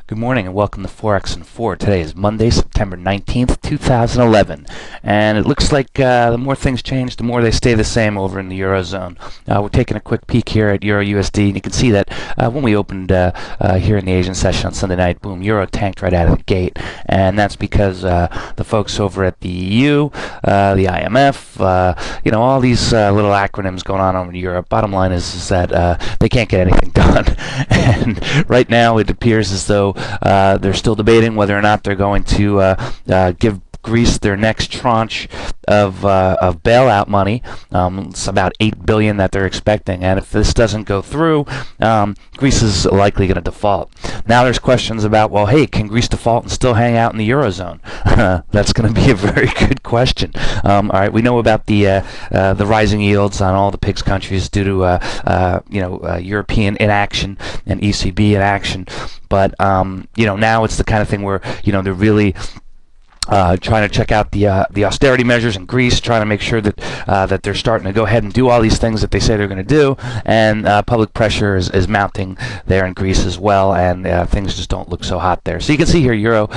Good morning and welcome to Forex In Four. Today is Monday, September 19th, 2011. And it looks like the more things change, the more they stay the same over in the Eurozone. We're taking a quick peek here at Euro USD, and you can see that when we opened here in the Asian session on Sunday night, boom, Euro tanked right out of the gate. And that's because the folks over at the EU, the IMF, all these little acronyms going on over in Europe. Bottom line is that they can't get anything done. And right now it appears as though they're still debating whether or not they're going to give Greece their next tranche of bailout money. It's about $8 billion that they're expecting, and if this doesn't go through, Greece is likely going to default. Now there's questions about, well, hey, can Greece default and still hang out in the Eurozone? That's going to be a very good question. All right, we know about the rising yields on all the PIGS countries due to European inaction and ECB inaction, but now it's the kind of thing where they're really trying to check out the austerity measures in Greece, trying to make sure that that they're starting to go ahead and do all these things that they say they're going to do, and public pressure is mounting there in Greece as well, and things just don't look so hot there. So you can see here Euro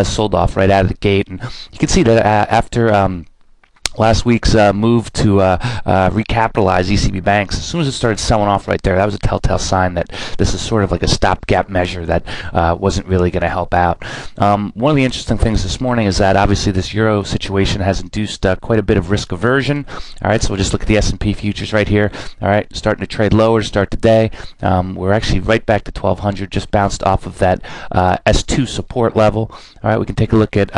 sold off right out of the gate, and you can see that after last week's move to recapitalize ECB banks, as soon as it started selling off right there, that was a telltale sign that this is sort of like a stopgap measure that wasn't really going to help out. One of the interesting things this morning is that obviously this Euro situation has induced quite a bit of risk aversion. All right, so we'll just look at the S&P futures right here. All right, starting to trade lower to start the day. We're actually right back to 1200, just bounced off of that S2 support level. All right, we can take a look at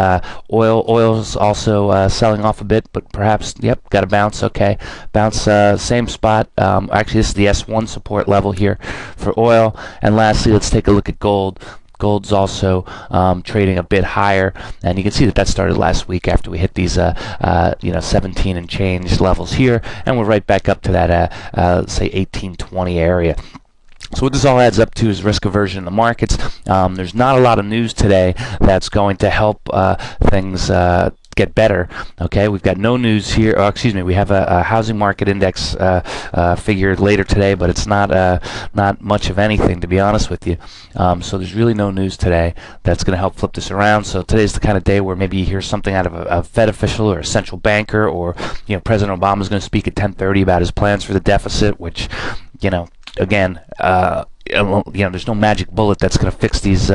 oil. Oil's also selling off a bit, but perhaps, yep, got a bounce. Okay, bounce, same spot. Actually, this is the S1 support level here for oil. And lastly, let's take a look at gold. Gold's also trading a bit higher, and you can see that that started last week after we hit these 17 and change levels here, and we're right back up to that say 1820 area. So what this all adds up to is risk aversion in the markets. There's not a lot of news today that's going to help things get better. Okay, we've got no news here. Oh, excuse me, we have a housing market index figure later today, but it's not much of anything, to be honest with you. So there's really no news today that's going to help flip this around. So today's the kind of day where maybe you hear something out of a Fed official or a central banker, or President Obama's going to speak at 10:30 about his plans for the deficit, which again, there's no magic bullet that's going to fix these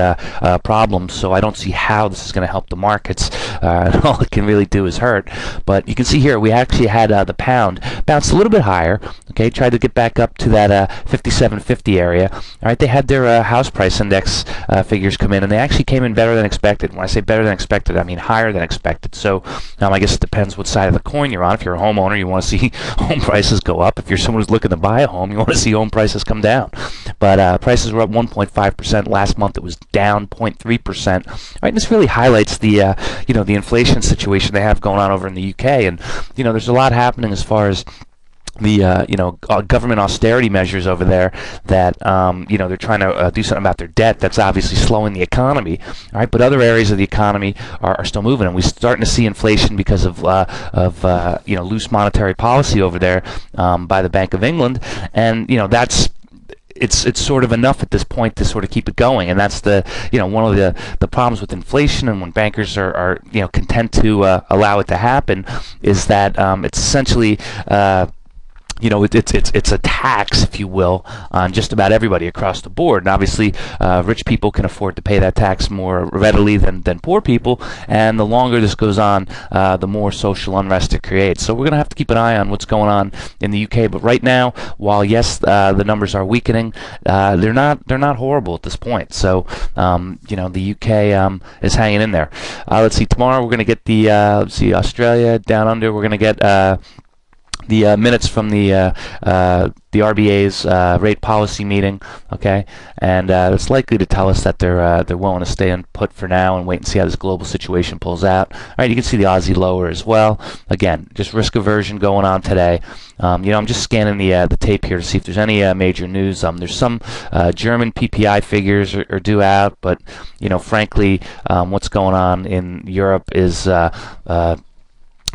problems, so I don't see how this is going to help the markets. All it can really do is hurt. But you can see here we actually had the pound bounce a little bit higher. Okay, tried to get back up to that 57.50 area. All right, they had their house price index figures come in, and they actually came in better than expected. When I say better than expected, I mean higher than expected. So I guess it depends what side of the coin you're on. If you're a homeowner, you want to see home prices go up. If you're someone who's looking to buy a home, you want to see home prices come down. But prices were up 1.5%. Last month it was down 0.3%. All right, and this really highlights the the inflation situation they have going on over in the UK, and there's a lot happening as far as the government austerity measures over there that they're trying to do something about their debt. That's obviously slowing the economy. All right, but other areas of the economy are still moving, and we're starting to see inflation because of loose monetary policy over there by the Bank of England, and that's. It's sort of enough at this point to sort of keep it going, and that's the one of the problems with inflation, and when bankers are content to allow it to happen, is that it's essentially it's a tax, if you will, on just about everybody across the board. And obviously, rich people can afford to pay that tax more readily than poor people. And the longer this goes on, the more social unrest it creates. So we're going to have to keep an eye on what's going on in the UK. But right now, while yes, the numbers are weakening, they're not horrible at this point. So the UK is hanging in there. Let's see. Tomorrow we're going to get the let's see, Australia down under. We're going to get the minutes from the RBA's rate policy meeting, okay, and it's likely to tell us that they're willing to stay in put for now and wait and see how this global situation pulls out. All right, you can see the Aussie lower as well. Again, just risk aversion going on today. I'm just scanning the tape here to see if there's any major news. There's some German PPI figures are due out, but frankly, what's going on in Europe is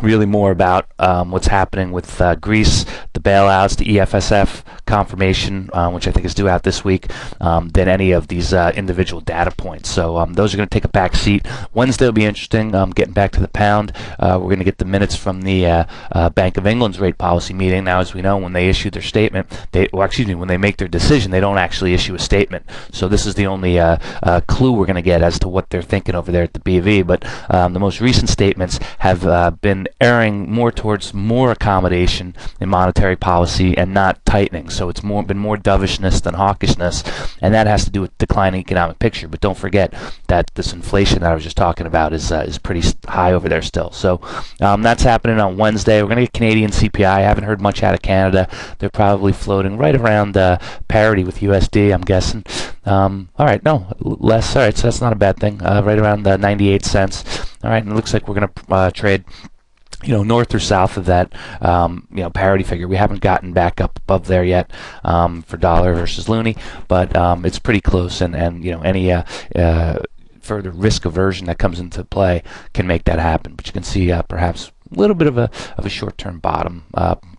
really more about what's happening with Greece, the bailouts, the EFSF confirmation, which I think is due out this week, than any of these individual data points. So those are going to take a back seat. Wednesday will be interesting. Getting back to the pound, we're going to get the minutes from the Bank of England's rate policy meeting. Now, as we know, when they issue their statement, when they make their decision, they don't actually issue a statement. So this is the only clue we're going to get as to what they're thinking over there at the BV. But the most recent statements have been erring more towards more accommodation in monetary policy and not tightening. So it's been more dovishness than hawkishness, and that has to do with declining economic picture. But don't forget that this inflation that I was just talking about is pretty high over there still. So that's happening on Wednesday. We're going to get Canadian CPI. I haven't heard much out of Canada. They're probably floating right around parity with USD, I'm guessing. All right, no, less. All right, so that's not a bad thing. Right around 98 cents. All right, and it looks like we're going to trade north or south of that, parity figure. We haven't gotten back up above there yet for dollar versus loonie, but it's pretty close, and any further risk aversion that comes into play can make that happen. But you can see perhaps a little bit of a short-term bottom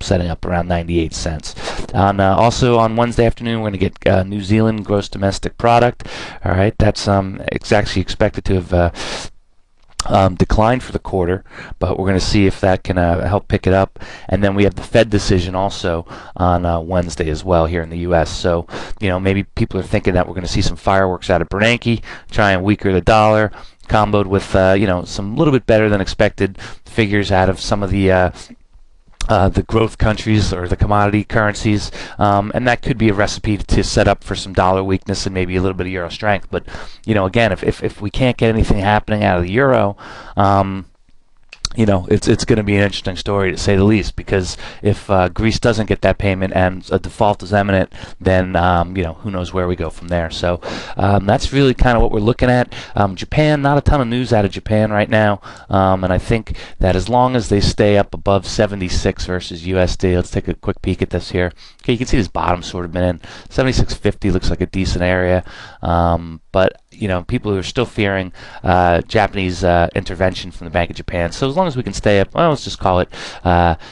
setting up around 98 cents. Also on Wednesday afternoon, we're going to get New Zealand gross domestic product. All right, that's it's actually expected to have declined for the quarter, but we're going to see if that can help pick it up. And then we have the Fed decision also on Wednesday as well here in the U.S. So, maybe people are thinking that we're going to see some fireworks out of Bernanke, try and weaker the dollar, comboed with some little bit better than expected figures out of some of the growth countries or the commodity currencies, and that could be a recipe to set up for some dollar weakness and maybe a little bit of euro strength. But again, if we can't get anything happening out of the euro, it's going to be an interesting story to say the least, because if Greece doesn't get that payment and a default is imminent, then who knows where we go from there. So that's really kind of what we're looking at. Japan, not a ton of news out of Japan right now, and I think that as long as they stay up above 76 versus USD, let's take a quick peek at this here. Okay, you can see this bottom sort of been in 76.50 looks like a decent area, but people are still fearing Japanese intervention from the Bank of Japan. So as long as we can stay up, well, let's just call it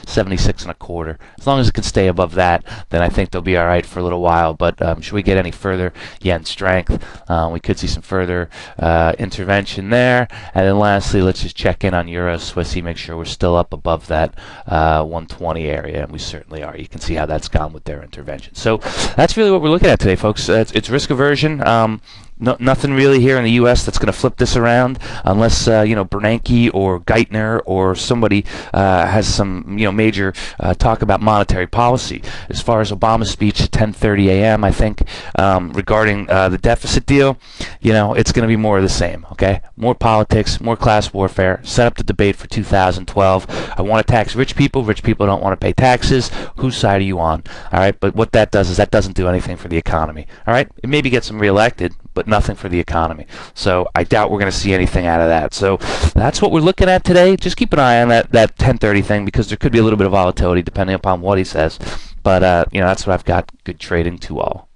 76 and a quarter. As long as it can stay above that, then I think they'll be all right for a little while. But should we get any further yen strength, we could see some further intervention there. And then lastly, let's just check in on Euro Swissy, make sure we're still up above that 120 area, and we certainly are. You can see how that's gone with their intervention. So that's really what we're looking at today, folks. It's risk aversion. Nothing really here in the U.S. that's going to flip this around, unless Bernanke or Geithner or somebody has some major talk about monetary policy. As far as Obama's speech at 10:30 a.m., I think regarding the deficit deal, it's going to be more of the same. Okay, more politics, more class warfare. Set up the debate for 2012. I want to tax rich people. Rich people don't want to pay taxes. Whose side are you on? All right, but what that does is that doesn't do anything for the economy. All right, it maybe gets them reelected, but nothing for the economy. So I doubt we're going to see anything out of that. So that's what we're looking at today. Just keep an eye on that 10:30 thing, because there could be a little bit of volatility depending upon what he says. But that's what I've got. Good trading to all.